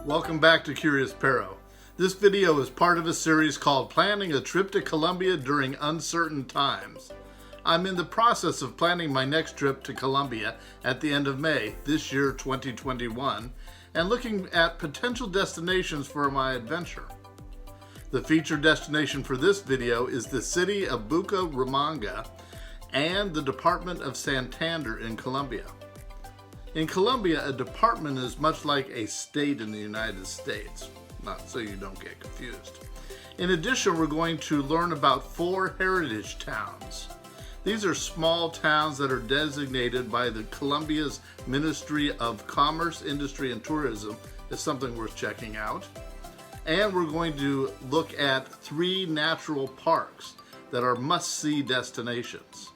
Welcome back to Curious Perro. This video is part of a series called Planning a Trip to Colombia During Uncertain Times. I'm in the process of planning my next trip to Colombia at the end of May this year 2021 and looking at potential destinations for my adventure. The featured destination for this video is the city of Bucaramanga and the department of Santander in Colombia. In Colombia, a department is much like a state in the United States, not so you don't get confused. In addition, we're going to learn about 4 heritage towns. These are small towns that are designated by the Colombia's Ministry of Commerce, Industry, and Tourism as something worth checking out. And we're going to look at 3 natural parks that are must-see destinations.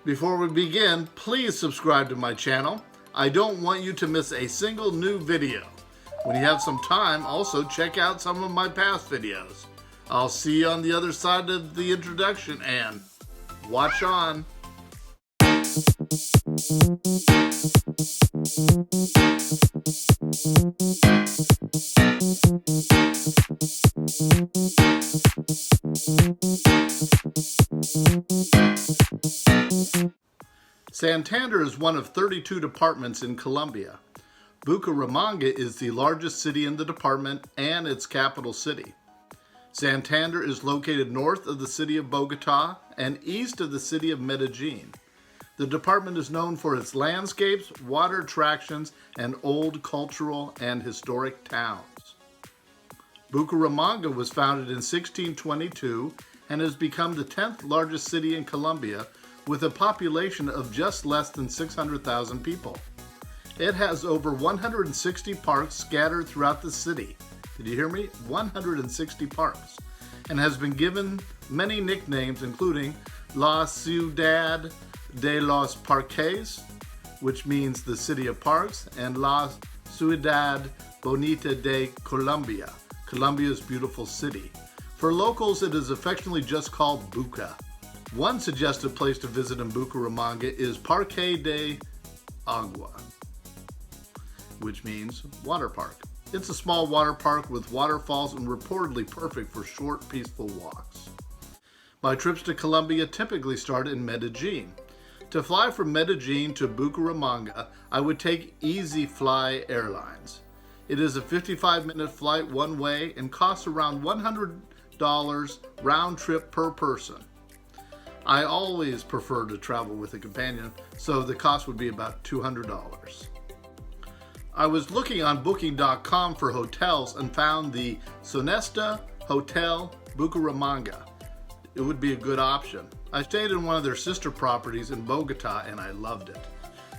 Before we begin, please subscribe to my channel. I don't want you to miss a single new video. When you have some time, also check out some of my past videos. I'll see you on the other side of the introduction and watch on. Santander is one of 32 departments in Colombia. Bucaramanga is the largest city in the department and its capital city. Santander is located north of the city of Bogota and east of the city of Medellin. The department is known for its landscapes, water attractions, and old cultural and historic towns. Bucaramanga was founded in 1622 and has become the 10th largest city in Colombia with a population of just less than 600,000 people. It has over 160 parks scattered throughout the city. Did you hear me? 160 parks. And has been given many nicknames including La Ciudad de los Parques, which means the city of parks, and La Ciudad Bonita de Colombia, Colombia's beautiful city. For locals, it is affectionately just called Buca. One suggested place to visit in Bucaramanga is Parque de Agua, which means water park. It's a small water park with waterfalls and reportedly perfect for short, peaceful walks. My trips to Colombia typically start in Medellin. To fly from Medellin to Bucaramanga, I would take Easy Fly Airlines. It is a 55-minute flight one way and costs around $100 round trip per person. I always prefer to travel with a companion, so the cost would be about $200. I was looking on booking.com for hotels and found the Sonesta Hotel Bucaramanga. It would be a good option. I stayed in one of their sister properties in Bogota and I loved it.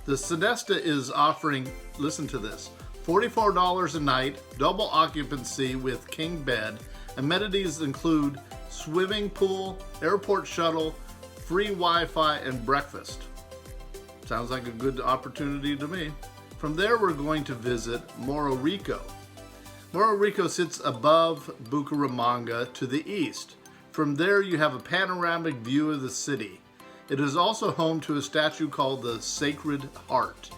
The Sonesta is offering, listen to this, $44 a night, double occupancy with king bed. Amenities include swimming pool, airport shuttle, free Wi-Fi, and breakfast. Sounds like a good opportunity to me. From there, we're going to visit Morro Rico. Morro Rico sits above Bucaramanga to the east. From there, you have a panoramic view of the city. It is also home to a statue called the Sacred Heart.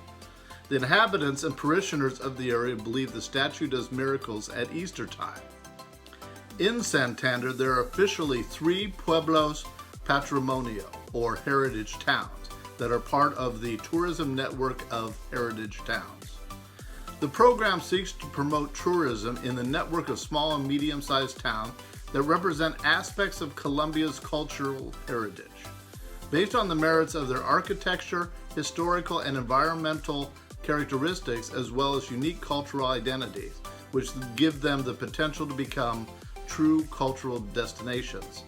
The inhabitants and parishioners of the area believe the statue does miracles at Easter time. In Santander, there are officially 3 pueblos patrimonio, or heritage towns, that are part of the tourism network of heritage towns. The program seeks to promote tourism in the network of small and medium-sized towns that represent aspects of Colombia's cultural heritage. Based on the merits of their architecture, historical and environmental characteristics, as well as unique cultural identities, which give them the potential to become true cultural destinations.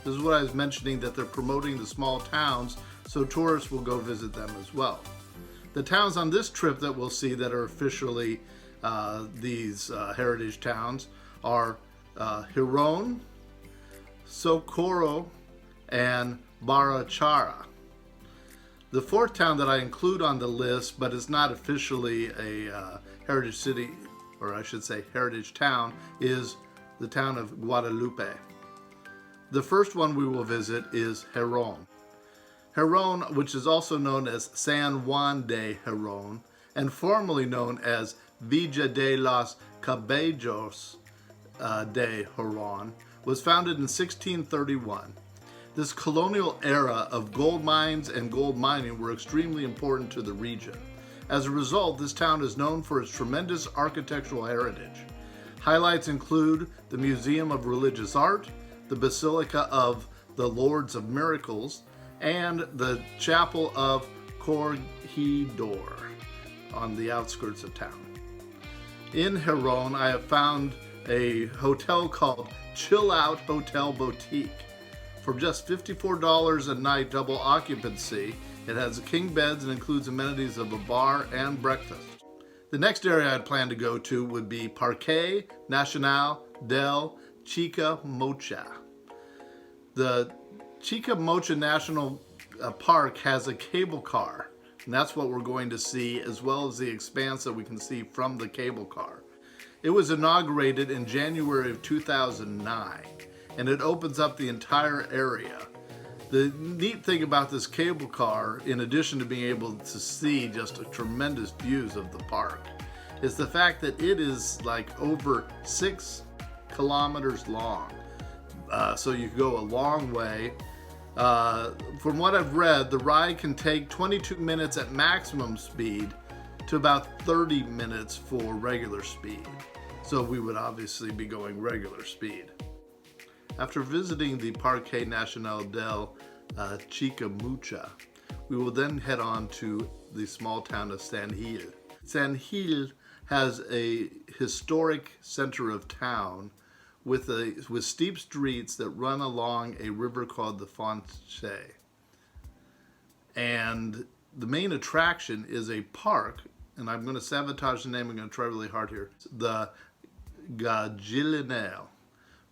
This is what I was mentioning, that they're promoting the small towns so tourists will go visit them as well. The towns on this trip that we'll see that are officially these heritage towns are Girón, Socorro, and Barachara. The 4th town that I include on the list, but is not officially a heritage city, or I should say heritage town, is the town of Guadalupe. The first one we will visit is Girón. Girón, which is also known as San Juan de Girón, and formerly known as Villa de los Cabellos de Huron, was founded in 1631. This colonial era of gold mines and gold mining were extremely important to the region. As a result, this town is known for its tremendous architectural heritage. Highlights include the Museum of Religious Art, the Basilica of the Lords of Miracles, and the Chapel of Corregidor on the outskirts of town. In Huron, I have found a hotel called Chill Out Hotel Boutique. For just $54 a night double occupancy, it has king beds and includes amenities of a bar and breakfast. The next area I'd plan to go to would be Parque Nacional del Chica Mocha. The Chica Mocha National Park has a cable car, and that's what we're going to see, as well as the expanse that we can see from the cable car. It was inaugurated in January of 2009, and it opens up the entire area. The neat thing about this cable car, in addition to being able to see just tremendous views of the park, is the fact that it is like over 6 kilometers long. So you go a long way. From what I've read, the ride can take 22 minutes at maximum speed to about 30 minutes for regular speed. So we would obviously be going regular speed. After visiting the Parque Nacional del Chica Mocha, we will then head on to the small town of San Gil. San Gil has a historic center of town with steep streets that run along a river called the Fonche. And the main attraction is a park, and I'm going to sabotage the name, I'm going to try really hard here, the Gajilinel,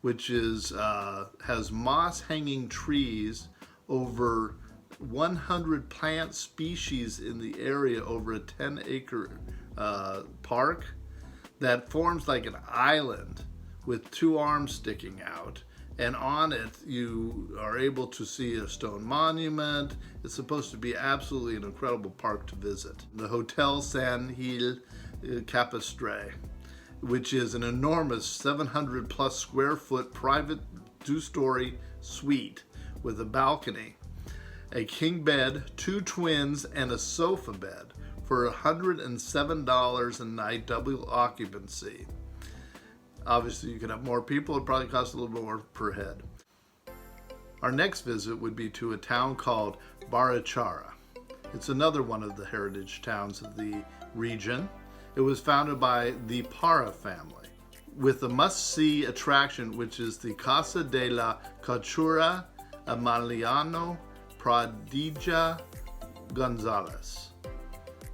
which has moss-hanging trees, over 100 plant species in the area, over a 10-acre park that forms like an island with 2 arms sticking out, and on it you are able to see a stone monument. It's supposed to be absolutely an incredible park to visit. The Hotel San Gil Capistre, which is an enormous 700 plus square foot private 2-story suite with a balcony, a king bed, 2 twins, and a sofa bed for $107 a night double occupancy. Obviously, you could have more people. It probably costs a little bit more per head. Our next visit would be to a town called Barachara. It's another one of the heritage towns of the region. It was founded by the Parra family, with a must-see attraction, which is the Casa de la Cultura Emiliano Pradilla Gonzalez.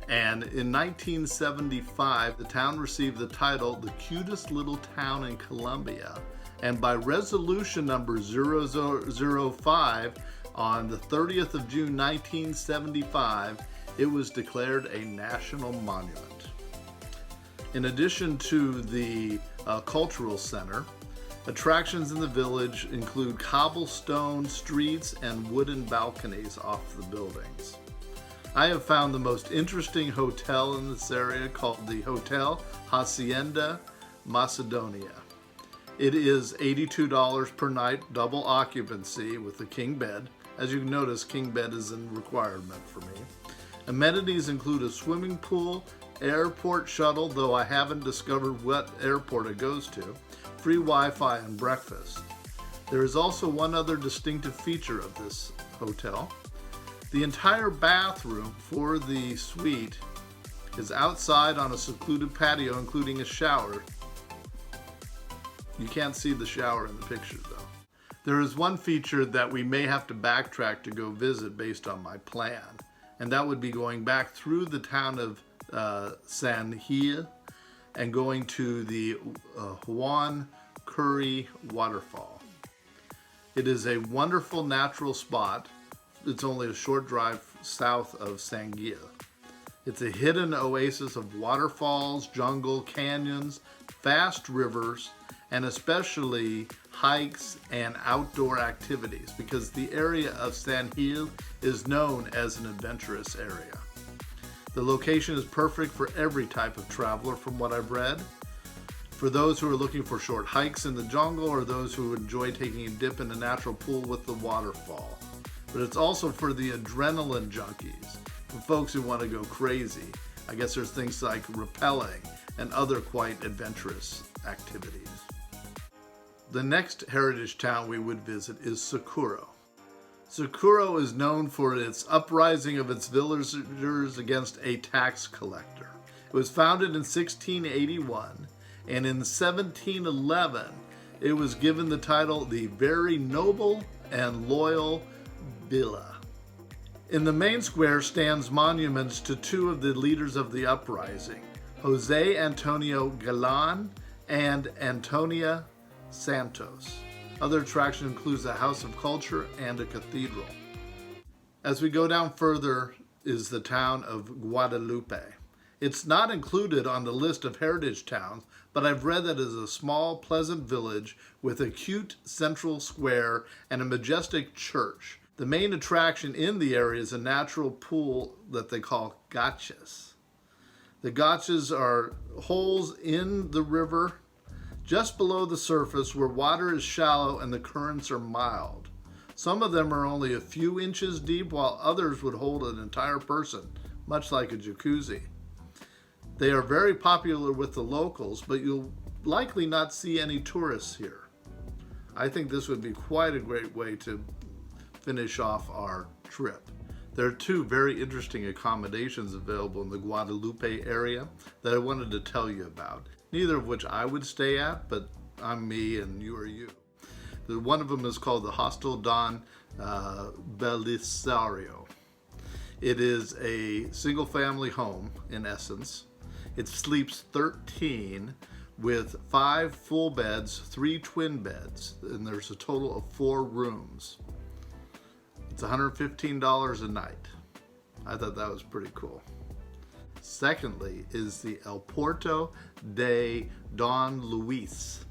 And in 1975, the town received the title the cutest little town in Colombia. And by resolution number 005 on the 30th of June 1975, it was declared a national monument. In addition to the cultural center, attractions in the village include cobblestone streets and wooden balconies off the buildings. I have found the most interesting hotel in this area called the Hotel Hacienda, Macedonia. It is $82 per night, double occupancy with a king bed. As you can notice, king bed is a requirement for me. Amenities include a swimming pool, airport shuttle, though I haven't discovered what airport it goes to, free Wi-Fi, and breakfast. There is also one other distinctive feature of this hotel. The entire bathroom for the suite is outside on a secluded patio, including a shower. You can't see the shower in the picture, though. There is one feature that we may have to backtrack to go visit based on my plan, and that would be going back through the town of San Gil and going to the Juan Curry waterfall. It is a wonderful natural spot. It's only a short drive south of San Gil. It's a hidden oasis of waterfalls, jungle, canyons, fast rivers, and especially hikes and outdoor activities, because the area of San Gil is known as an adventurous area. The location is perfect for every type of traveler from what I've read. For those who are looking for short hikes in the jungle or those who enjoy taking a dip in a natural pool with the waterfall. But it's also for the adrenaline junkies, for folks who want to go crazy. I guess there's things like rappelling and other quite adventurous activities. The next heritage town we would visit is Sokuro. Sokuro is known for its uprising of its villagers against a tax collector. It was founded in 1681, and in 1711 it was given the title the Very Noble and Loyal Villa. In the main square stands monuments to two of the leaders of the uprising, Jose Antonio Galan and Antonia Santos. Other attraction includes a house of culture and a cathedral. As we go down further is the town of Guadalupe. It's not included on the list of heritage towns, but I've read that it is a small, pleasant village with a cute central square and a majestic church. The main attraction in the area is a natural pool that they call gachas. The gachas are holes in the river just below the surface where water is shallow and the currents are mild. Some of them are only a few inches deep, while others would hold an entire person, much like a jacuzzi. They are very popular with the locals, but you'll likely not see any tourists here. I think this would be quite a great way to finish off our trip. There are two very interesting accommodations available in the Guadalupe area that I wanted to tell you about, neither of which I would stay at, but I'm me and you are you. One of them is called the Hostel Don Belisario. It is a single family home in essence. It sleeps 13 with 5 full beds, 3 twin beds, and there's a total of 4 rooms. It's $115 a night. I thought that was pretty cool. Secondly is the El Puerto de Don Luis.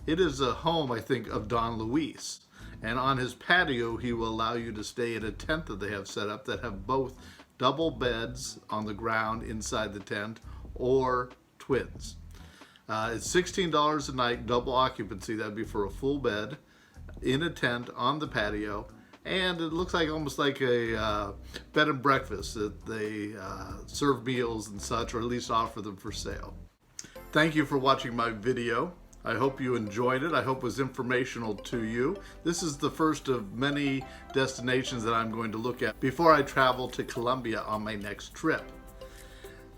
It is a home, I think, of Don Luis. And on his patio, he will allow you to stay in a tent that they have set up that have both double beds on the ground inside the tent or twins. It's $16 a night, double occupancy. That'd be for a full bed in a tent on the patio. And it looks like almost like a bed and breakfast that they serve meals and such, or at least offer them for sale. Thank you for watching my video. I hope you enjoyed it. I hope it was informational to you. This is the first of many destinations that I'm going to look at before I travel to Colombia on my next trip.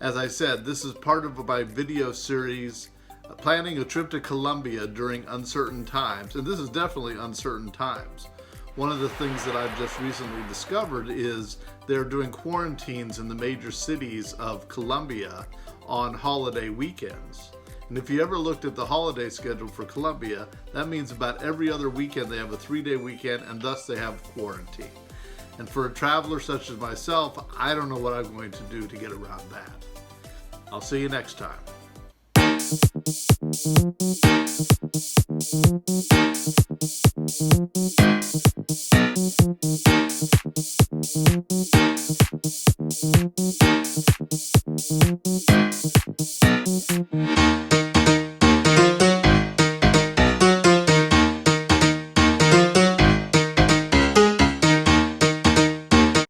As I said, this is part of my video series, planning a trip to Colombia during uncertain times, and this is definitely uncertain times. One of the things that I've just recently discovered is they're doing quarantines in the major cities of Colombia on holiday weekends. And if you ever looked at the holiday schedule for Colombia, that means about every other weekend they have a 3-day weekend, and thus they have quarantine. And for a traveler such as myself, I don't know what I'm going to do to get around that. I'll see you next time.